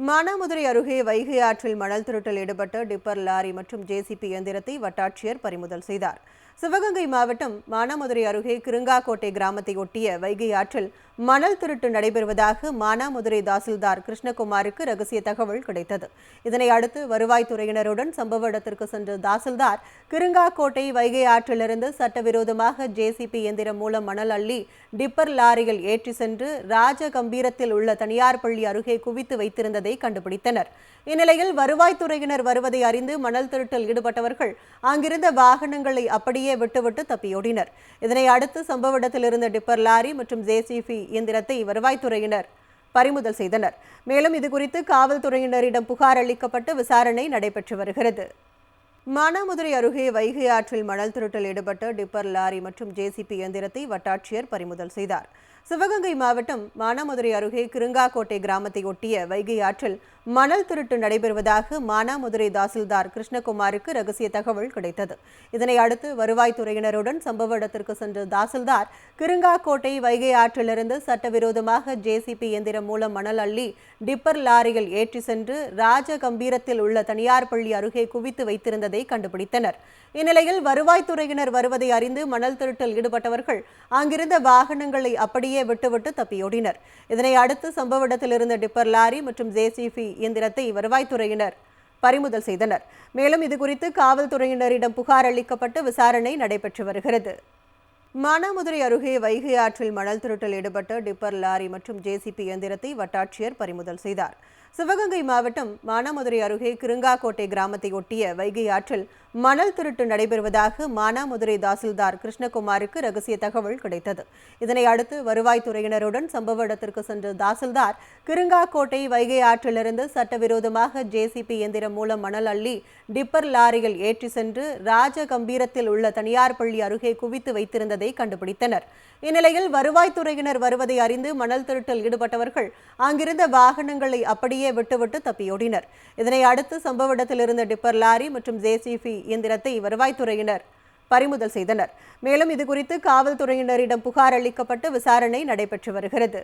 மானாமதுரை அருகே வைகை ஆற்றில் மணல் திருட்டில் ஈடுபட்ட டிப்பர் லாரி மற்றும் ஜேசிபி இயந்திரத்தை வட்டாட்சியர் பறிமுதல் செய்தார். சிவகங்கை மாவட்டம் மானாமதுரை அருகே கிருங்காக்கோட்டை கிராமத்தை ஒட்டிய வைகை ஆற்றில் மணல் திருட்டு நடைபெறுவதாக மானாமதுரை தாசில்தார் கிருஷ்ணகுமாருக்கு ரகசிய தகவல் கிடைத்தது. இதனை அடுத்து வருவாய்த்துறையினருடன் சம்பவ இடத்திற்கு சென்ற தாசில்தார் கிருங்காக்கோட்டை வைகை ஆற்றிலிருந்து சட்டவிரோதமாக ஜேசிபி இயந்திரம் மூலம் மணல் அள்ளி டிப்பர் லாரியில் ஏற்றி சென்று ராஜகம்பீரத்தில் உள்ள தனியார் பள்ளி அருகே குவித்து வைத்திருந்ததை கண்டுபிடித்தனர். இந்நிலையில் வருவாய்த்துறையினர் வருவதை அறிந்து மணல் திருட்டில் ஈடுபட்டவர்கள் அங்கிருந்த வாகனங்களை அப்படியே விட்டுவிட்டு தப்பியோடினர். இதனை அடுத்து சம்பவ இடத்தில் இருந்த டிப்பர் லாரி மற்றும் ஜேசிபி இயந்திரத்தை வருவாய்த்துறையினர் பறிமுதல் செய்தனர். மேலும் இதுகுறித்து காவல்துறையினரிடம் புகார் அளிக்கப்பட்டு விசாரணை நடைபெற்று வருகிறது. மானாமதுரை அருகே வைகை ஆற்றில் மணல் திருட்டில் ஈடுபட்ட டிப்பர் லாரி மற்றும் ஜேசிபி இயந்திரத்தை வட்டாட்சியர் பறிமுதல் செய்தார். சிவகங்கை மாவட்டம் மானாமதுரை அருகே கிருங்காக்கோட்டை கிராமத்தை ஒட்டிய வைகை ஆற்றில் மணல் திருட்டு நடைபெறுவதாக மானாமதுரை தாசில்தார் கிருஷ்ணகுமாருக்கு ரகசிய தகவல் கிடைத்தது. இதனை அடுத்து வருவாய்த்துறையினருடன் சம்பவ இடத்திற்கு சென்ற தாசில்தார் கிருங்காக்கோட்டை வைகை ஆற்றிலிருந்து சட்டவிரோதமாக ஜேசிபி இயந்திரம் மூலம் மணல் அள்ளி டிப்பர் லாரியில் ஏற்றி சென்று ராஜகம்பீரத்தில் உள்ள தனியார் பள்ளி அருகே குவித்து வைத்திருந்ததை கண்டுபிடித்தனர். இந்நிலையில் வருவாய்த்துறையினர் வருவதை அறிந்து மணல் திருட்டில் ஈடுபட்டவர்கள் அங்கிருந்த வாகனங்களை அப்படியே விட்டுவிட்டு தப்பியோடினர். இதனை அடுத்து சம்பவ இடத்தில் இருந்த டிப்பர் லாரி மற்றும் ஜேசிபி இயந்திரத்தை வருவாய்த்துறையினர் பறிமுதல் செய்தனர். மேலும் இதுகுறித்து காவல்துறையினரிடம் புகார் அளிக்கப்பட்டு விசாரணை நடைபெற்று வருகிறது. மானாமதுரை அருகே வைகை ஆற்றில் மணல் திருட்டில் ஈடுபட்ட டிப்பர் லாரி மற்றும் ஜேசிபி இயந்திரத்தை வட்டாட்சியர் பறிமுதல் செய்தார். சிவகங்கை மாவட்டம் மானாமதுரை அருகே கிருங்காக்கோட்டை கிராமத்தை ஒட்டிய வைகை ஆற்றில் மணல் திருட்டு நடைபெறுவதாக மானாமதுரை தாசில்தார் கிருஷ்ணகுமாருக்கு ரகசிய தகவல் கிடைத்தது. இதனை அடுத்து வருவாய்த்துறையினருடன் சம்பவ இடத்திற்கு சென்ற தாசில்தார் கிருங்காக்கோட்டை வைகை ஆற்றிலிருந்து சட்டவிரோதமாக ஜேசிபி இயந்திரம் மூலம் மணல் அள்ளி டிப்பர் லாரியில் ஏற்றி சென்று ராஜகம்பீரத்தில் உள்ள தனியார் பள்ளி அருகே குவித்து வைத்திருந்ததை கண்டுபிடித்தனர். இந்நிலையில் வருவாய்த்துறையினர் வருவதை அறிந்து மணல் திருட்டில் ஈடுபட்டவர்கள் அங்கிருந்த வாகனங்களை அப்படியே விட்டுவிட்டு தப்பியோடினர். இதனை அடுத்து சம்பவ இடத்தில் இருந்த டிப்பர் லாரி மற்றும் ஜேசிபி இயந்திரத்தை வருவாய்த்துறையினர் பறிமுதல் செய்தனர். மேலும் இதுகுறித்து காவல்துறையினரிடம் புகார் அளிக்கப்பட்டு விசாரணை நடைபெற்று வருகிறது.